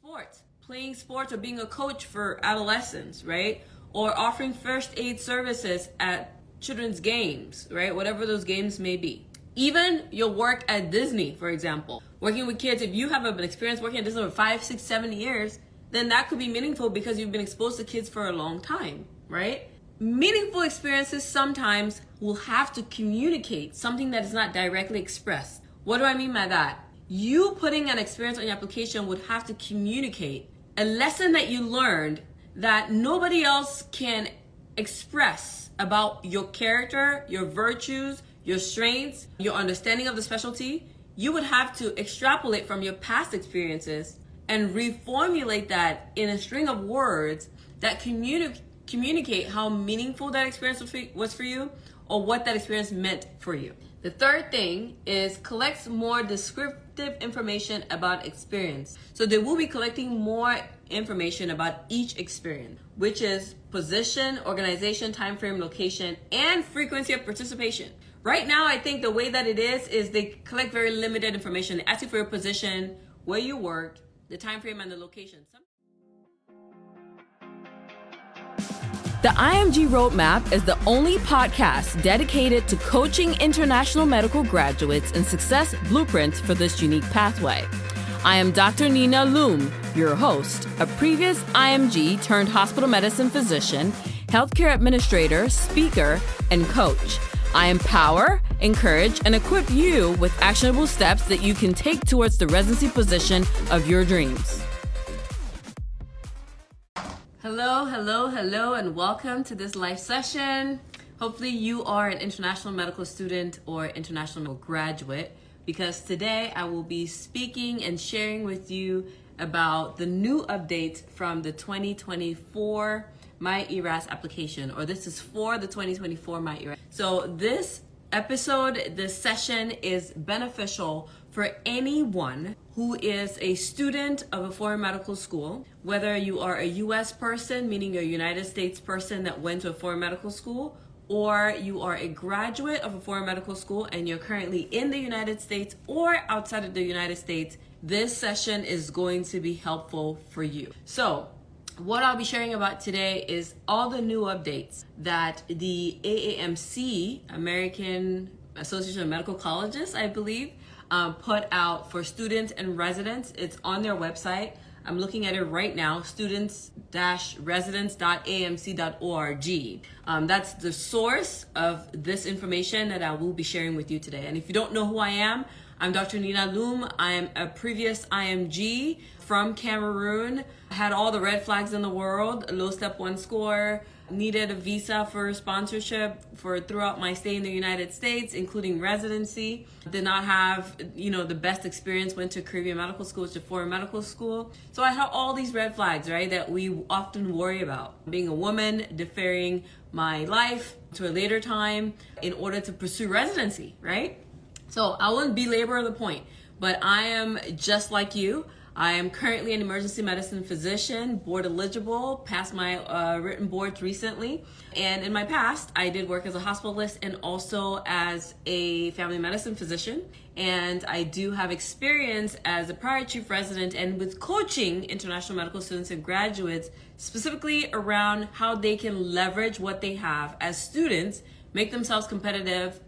sports, playing sports or being a coach for adolescents, right? Or offering first aid services at children's games, right? Whatever those games may be. Even your work at Disney, for example, working with kids. If you have an experience working at Disney for 5, 6, 7 years, then that could be meaningful because you've been exposed to kids for a long time, right? Meaningful experiences sometimes will have to communicate something that is not directly expressed. What do I mean by that? You putting an experience on your application would have to communicate a lesson that you learned that nobody else can express about your character, your virtues, your strengths, your understanding of the specialty. You would have to extrapolate from your past experiences and reformulate that in a string of words that communicate how meaningful that experience was for you or what that experience meant for you. The third thing is collect more descriptive information about experience. So they will be collecting more information about each experience, which is position, organization, time frame, location, and frequency of participation. Right now, I think the way that it is they collect very limited information. They ask you for your position, where you worked, the time frame, and the location. The IMG Roadmap is the only podcast dedicated to coaching international medical graduates in success blueprints for this unique pathway. I am Dr. Nina Loom, your host, a previous IMG turned hospital medicine physician, healthcare administrator, speaker, and coach. I empower, encourage, and equip you with actionable steps that you can take towards the residency position of your dreams. Hello, and welcome to this live session. Hopefully you are an international medical student or international medical graduate, because today I will be speaking and sharing with you about the new updates from the 2024 myERAS application, or this is for the 2024 myERAS. So this session is beneficial for anyone who is a student of a foreign medical school, whether you are a US person, meaning you're a United States person that went to a foreign medical school, or you are a graduate of a foreign medical school and you're currently in the United States or outside of the United States. This session is going to be helpful for you. So what I'll be sharing about today is all the new updates that the AAMC, American Association of Medical Colleges, I believe, put out for students and residents. It's on their website. I'm looking at it right now, students-residents.amc.org. That's the source of this information that I will be sharing with you today. And if you don't know who I am, I'm Dr. Nina Loom. I'm a previous IMG from Cameroon. I had all the red flags in the world, low step 1 score, needed a visa for sponsorship for throughout my stay in the United States, including residency. Did not have, the best experience, went to Caribbean Medical School, which is a foreign medical school. So I had all these red flags, right, that we often worry about. Being a woman, deferring my life to a later time in order to pursue residency, right? So I won't belabor the point, but I am just like you. I am currently an emergency medicine physician, board eligible, passed my written boards recently. And in my past, I did work as a hospitalist and also as a family medicine physician. And I do have experience as a prior chief resident and with coaching international medical students and graduates, specifically around how they can leverage what they have as students, make themselves competitive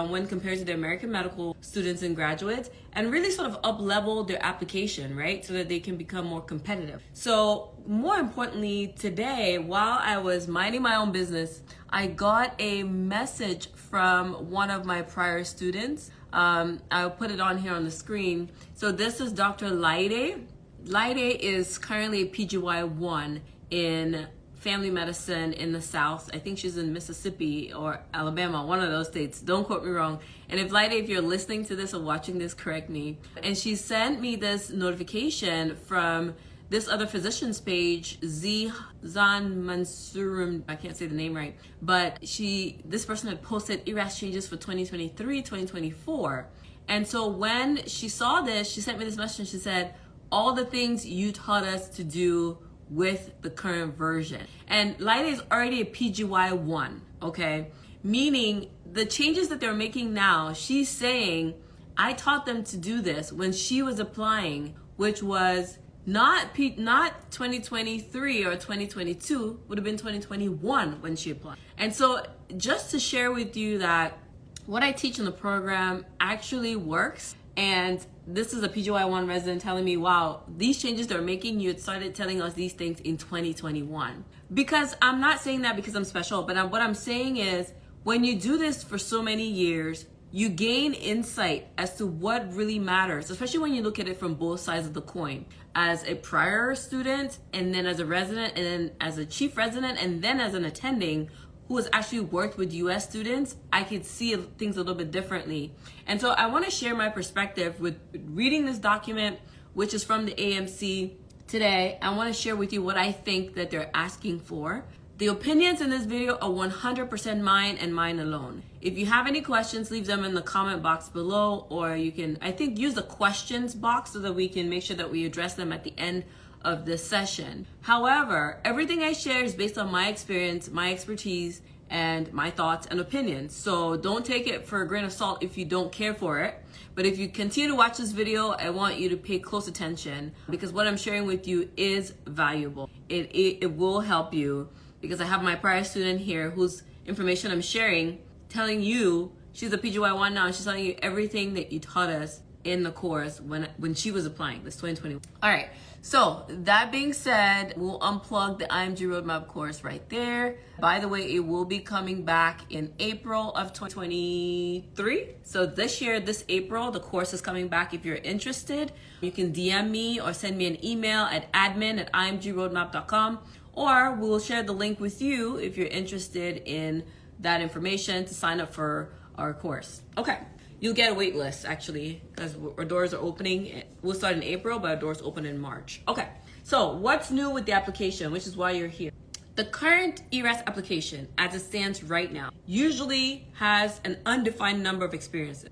when compared to the American medical students and graduates, and really sort of up-level their application, right? So that they can become more competitive. So more importantly, today, while I was minding my own business, I got a message from one of my prior students. I'll put it on here on the screen. So this is Dr. Laide. Laide is currently a PGY1 in family medicine in the South. I think she's in Mississippi or Alabama, one of those states. Don't quote me wrong. And if you're listening to this or watching this, correct me. And she sent me this notification from this other physician's page, Zan Mansurum, I can't say the name right, but this person had posted ERAS changes for 2023, 2024. And so when she saw this, she sent me this message and she said, all the things you taught us to do with the current version. And Laida is already a PGY1, okay? Meaning the changes that they're making now, she's saying, I taught them to do this when she was applying, which was not 2023 or 2022, would have been 2021 when she applied. And so just to share with you that what I teach in the program actually works. And this is a PGY1 resident telling me, wow, these changes they're making, you had started telling us these things in 2021. Because I'm not saying that because I'm special, but what I'm saying is when you do this for so many years, you gain insight as to what really matters, especially when you look at it from both sides of the coin. As a prior student, and then as a resident, and then as a chief resident, and then as an attending who has actually worked with US students, I could see things a little bit differently. And so I want to share my perspective with reading this document, which is from the AMC today. I want to share with you what I think that they're asking for. The opinions in this video are 100% mine and mine alone. If you have any questions, leave them in the comment box below, or you can, I think, use the questions box so that we can make sure that we address them at the end of this session. However, everything I share is based on my experience, my expertise, and my thoughts and opinions. So don't take it for a grain of salt if you don't care for it. But if you continue to watch this video, I want you to pay close attention because what I'm sharing with you is valuable. It will help you. Because I have my prior student here whose information I'm sharing, telling you, she's a PGY1 now, and she's telling you everything that you taught us in the course when she was applying, this 2021. All right, so that being said, we'll unplug the IMG Roadmap course right there. By the way, it will be coming back in April of 2023. So this year, this April, the course is coming back. If you're interested, you can DM me or send me an email at admin@imgroadmap.com. Or we'll share the link with you if you're interested in that information to sign up for our course. Okay, you'll get a wait list actually because our doors are opening. We'll start in April, but our doors open in March. Okay, so what's new with the application, which is why you're here? The current IMG application, as it stands right now, usually has an undefined number of experiences.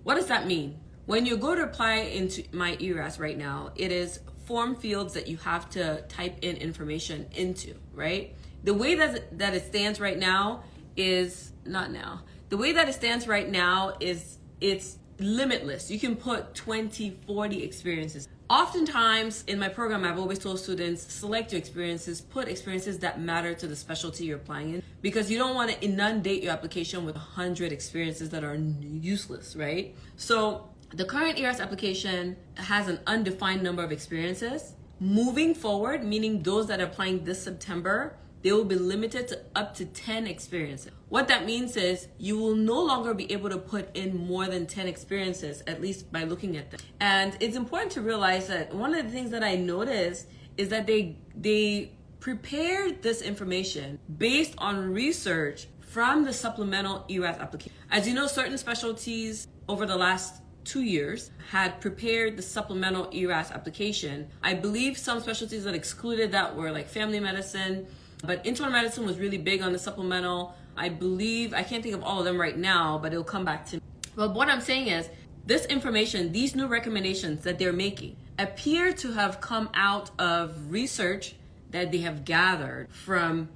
What does that mean? When you go to apply into myERAS right now, it is form fields that you have to type in information into, right? The way that it stands right now is, the way that it stands right now is it's limitless. You can put 20, 40 experiences. Oftentimes in my program, I've always told students, select your experiences, put experiences that matter to the specialty you're applying in, because you don't want to inundate your application with 100 experiences that are useless, right? So the current IMG application has an undefined number of experiences. Moving forward, meaning those that are applying this September, they will be limited to up to 10 experiences. What that means is you will no longer be able to put in more than 10 experiences, at least by looking at them. And it's important to realize that one of the things that I noticed is that they prepared this information based on research from the supplemental IMG application. As you know, certain specialties over the last 2 years had prepared the supplemental IMG application. I believe some specialties that excluded that were like family medicine, but internal medicine was really big on the supplemental. I believe, I can't think of all of them right now, but it'll come back to me. But what I'm saying is this information, these new recommendations that they're making appear to have come out of research that they have gathered from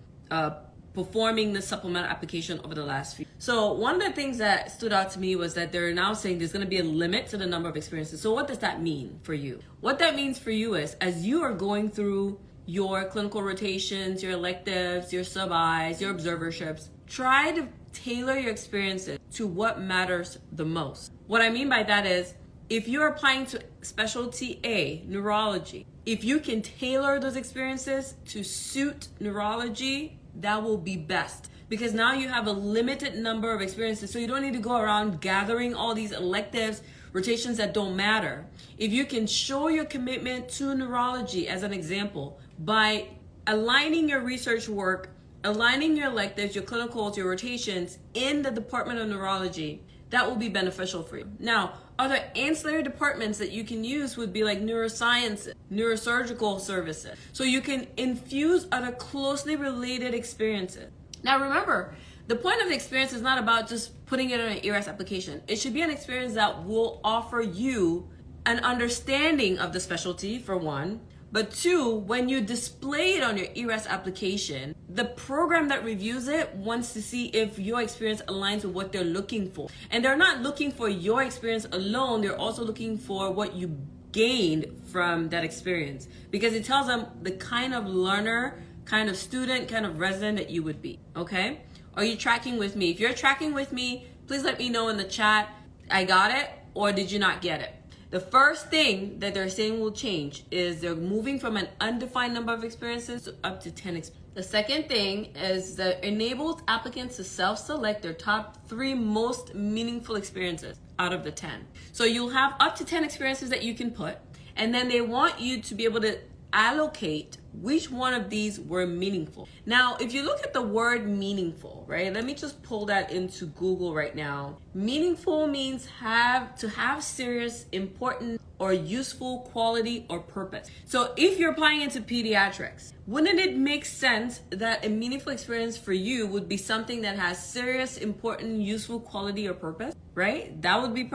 performing the supplemental application over the last few. So one of the things that stood out to me was that they're now saying there's going to be a limit to the number of experiences. So what does that mean for you? What that means for you is as you are going through your clinical rotations, your electives, your sub-Is, your observerships, try to tailor your experiences to what matters the most. What I mean by that is if you're applying to specialty A, neurology, if you can tailor those experiences to suit neurology, that will be best because now you have a limited number of experiences, so you don't need to go around gathering all these electives, rotations that don't matter. If you can show your commitment to neurology as an example by aligning your research work, aligning your electives, your clinicals, your rotations in the Department of Neurology, that will be beneficial for you. Now, other ancillary departments that you can use would be like neuroscience, neurosurgical services. So you can infuse other closely related experiences. Now remember, the point of the experience is not about just putting it on an IMG application. It should be an experience that will offer you an understanding of the specialty, for one, but two, when you display it on your IMG application, the program that reviews it wants to see if your experience aligns with what they're looking for. And they're not looking for your experience alone, they're also looking for what you gained from that experience, because it tells them the kind of learner, kind of student, kind of resident that you would be. Okay? Are you tracking with me? If you're tracking with me, please let me know in the chat, I got it, or did you not get it? The first thing that they're saying will change is they're moving from an undefined number of experiences to up to 10 experiences. The second thing is that enables applicants to self-select their top 3 most meaningful experiences out of the 10. So you'll have up to 10 experiences that you can put, and then they want you to be able to allocate which one of these were meaningful. Now, if you look at the word meaningful, right? Let me just pull that into Google right now. Meaningful means to have serious, important, or useful quality or purpose. So if you're applying into pediatrics, wouldn't it make sense that a meaningful experience for you would be something that has serious, important, useful quality or purpose, right? That would be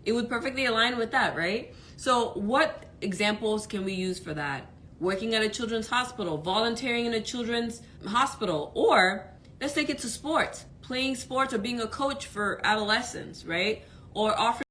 it would perfectly align with that, right? So what examples can we use for that? Working at a children's hospital, volunteering in a children's hospital, or let's take it to sports, playing sports or being a coach for adolescents, right? Or offering